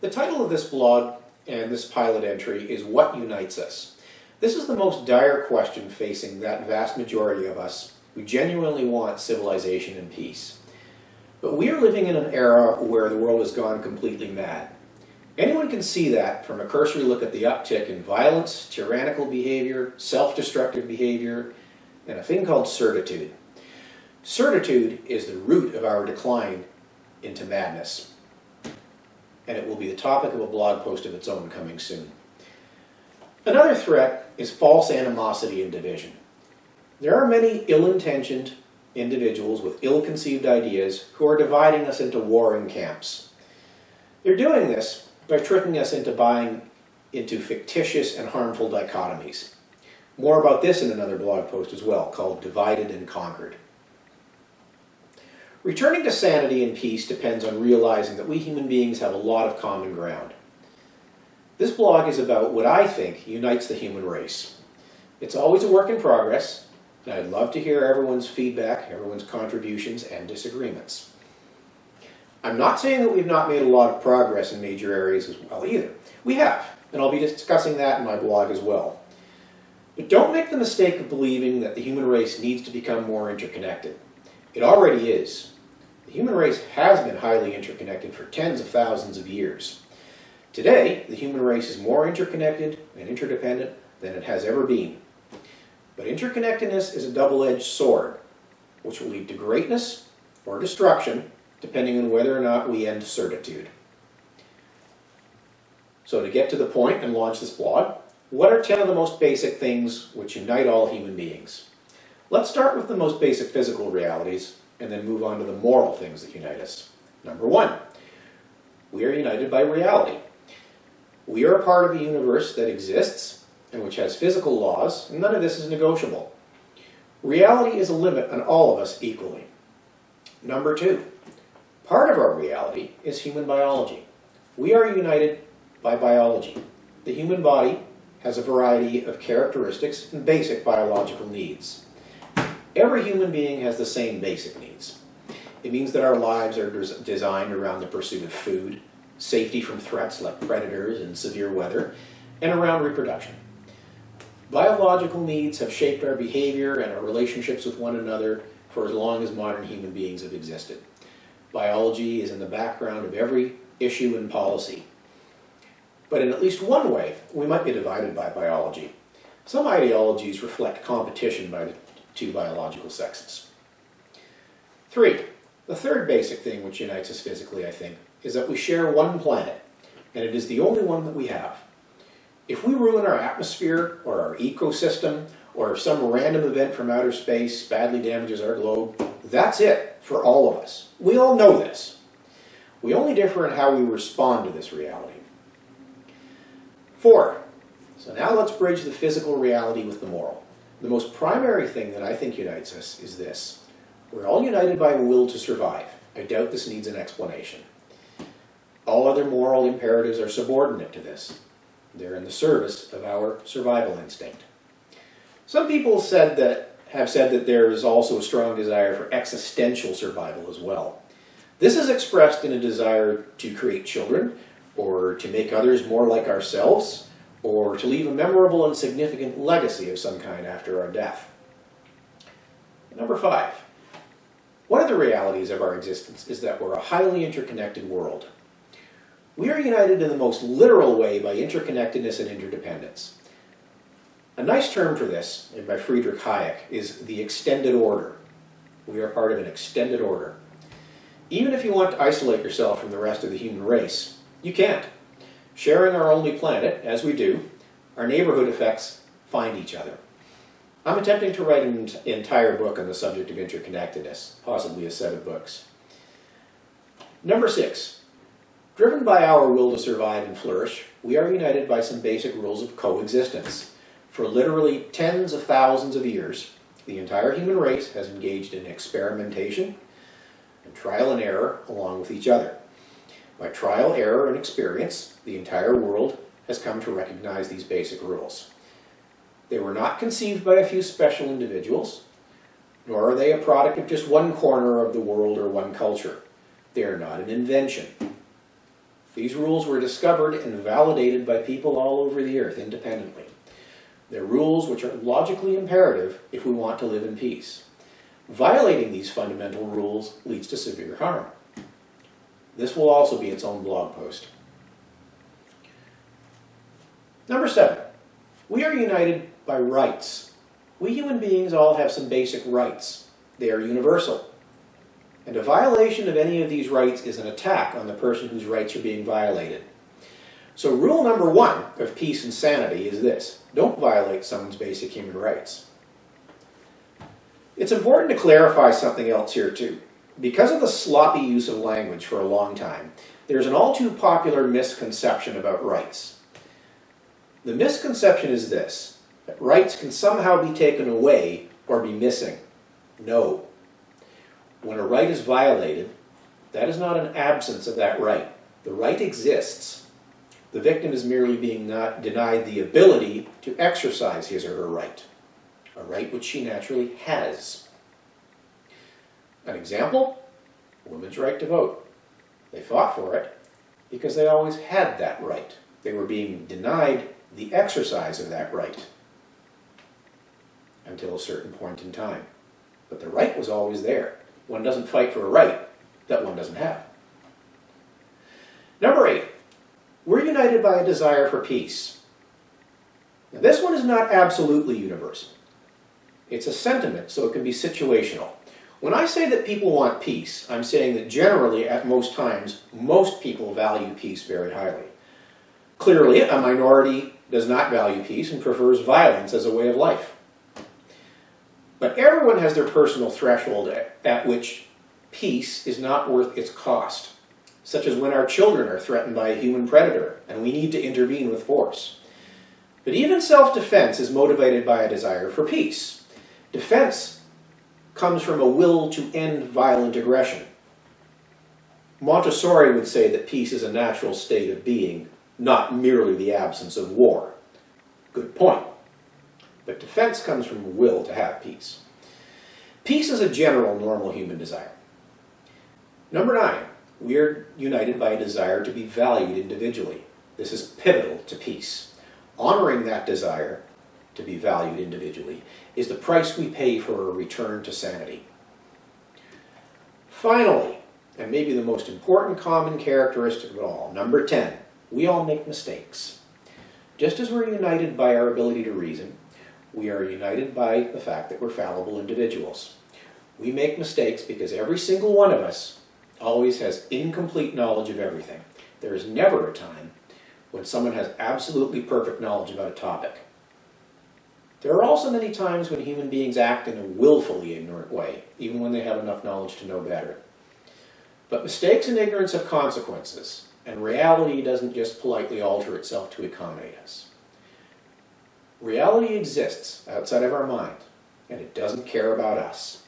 The title of this blog and this pilot entry is What Unites Us? This is the most dire question facing that vast majority of us who genuinely want civilization and peace. But we are living in an era where the world has gone completely mad. Anyone can see that from a cursory look at the uptick in violence, tyrannical behavior, self-destructive behavior, and a thing called certitude. Certitude is the root of our decline into madness, and it will be the topic of a blog post of its own coming soon. Another threat is false animosity and division. There are many ill-intentioned individuals with ill-conceived ideas who are dividing us into warring camps. They're doing this by tricking us into buying into fictitious and harmful dichotomies. More about this in another blog post as well, called Divided and Conquered. Returning to sanity and peace depends on realizing that we human beings have a lot of common ground. This blog is about what I think unites the human race. It's always a work in progress, and I'd love to hear everyone's feedback, everyone's contributions, and disagreements. I'm not saying that we've not made a lot of progress in major areas as well either. We have, and I'll be discussing that in my blog as well. But don't make the mistake of believing that the human race needs to become more interconnected. It already is. The human race has been highly interconnected for tens of thousands of years. Today, the human race is more interconnected and interdependent than it has ever been. But interconnectedness is a double-edged sword, which will lead to greatness or destruction, depending on whether or not we end certitude. So to get to the point and launch this blog, what are 10 of the most basic things which unite all human beings? Let's start with the most basic physical realities and then move on to the moral things that unite us. Number 1, we are united by reality. We are a part of a universe that exists and which has physical laws, and none of this is negotiable. Reality is a limit on all of us equally. Number 2, part of our reality is human biology. We are united by biology. The human body has a variety of characteristics and basic biological needs. Every human being has the same basic needs. It means that our lives are designed around the pursuit of food, safety from threats like predators and severe weather, and around reproduction. Biological needs have shaped our behavior and our relationships with one another for as long as modern human beings have existed. Biology is in the background of every issue and policy. But in at least one way, we might be divided by biology. Some ideologies reflect competition by the two biological sexes. 3, the third basic thing which unites us physically, I think, is that we share one planet, and it is the only one that we have. If we ruin our atmosphere or our ecosystem, or if some random event from outer space badly damages our globe, that's it for all of us. We all know this. We only differ in how we respond to this reality. 4, so now let's bridge the physical reality with the moral. The most primary thing that I think unites us is this. We're all united by a will to survive. I doubt this needs an explanation. All other moral imperatives are subordinate to this. They're in the service of our survival instinct. Some people have said that there is also a strong desire for existential survival as well. This is expressed in a desire to create children, or to make others more like ourselves, or to leave a memorable and significant legacy of some kind after our death. Number 5, one of the realities of our existence is that we're a highly interconnected world. We are united in the most literal way by interconnectedness and interdependence. A nice term for this, made by Friedrich Hayek, is the extended order. We are part of an extended order. Even if you want to isolate yourself from the rest of the human race, you can't. Sharing our only planet, as we do, our neighborhood effects find each other. I'm attempting to write an entire book on the subject of interconnectedness, possibly a set of books. Number 6, driven by our will to survive and flourish, we are united by some basic rules of coexistence. For literally tens of thousands of years, the entire human race has engaged in experimentation and trial and error along with each other. By trial, error, and experience, the entire world has come to recognize these basic rules. They were not conceived by a few special individuals, nor are they a product of just one corner of the world or one culture. They are not an invention. These rules were discovered and validated by people all over the earth independently. They're rules which are logically imperative if we want to live in peace. Violating these fundamental rules leads to severe harm. This will also be its own blog post. Number 7, we are united by rights. We human beings all have some basic rights. They are universal. And a violation of any of these rights is an attack on the person whose rights are being violated. So rule number 1 of peace and sanity is this: don't violate someone's basic human rights. It's important to clarify something else here too. Because of the sloppy use of language for a long time, there's an all too popular misconception about rights. The misconception is this: that rights can somehow be taken away or be missing. No. When a right is violated, that is not an absence of that right. The right exists. The victim is merely being denied the ability to exercise his or her right, a right which she naturally has. An example: women's right to vote. They fought for it because they always had that right. They were being denied the exercise of that right until a certain point in time. But the right was always there. One doesn't fight for a right that one doesn't have. Number 8, we're united by a desire for peace. Now, this one is not absolutely universal. It's a sentiment, so it can be situational. When I say that people want peace, I'm saying that generally, at most times, most people value peace very highly. Clearly, a minority does not value peace and prefers violence as a way of life. But everyone has their personal threshold at which peace is not worth its cost, such as when our children are threatened by a human predator and we need to intervene with force. But even self-defense is motivated by a desire for peace. Defense comes from a will to end violent aggression. Montessori would say that peace is a natural state of being, not merely the absence of war. Good point. But defense comes from a will to have peace. Peace is a general, normal human desire. Number 9, we are united by a desire to be valued individually. This is pivotal to peace. Honoring that desire to be valued individually is the price we pay for a return to sanity. Finally, and maybe the most important common characteristic of it all, number 10, we all make mistakes. Just as we're united by our ability to reason, we are united by the fact that we're fallible individuals. We make mistakes because every single one of us always has incomplete knowledge of everything. There is never a time when someone has absolutely perfect knowledge about a topic. There are also many times when human beings act in a willfully ignorant way, even when they have enough knowledge to know better. But mistakes and ignorance have consequences, and reality doesn't just politely alter itself to accommodate us. Reality exists outside of our mind, and it doesn't care about us.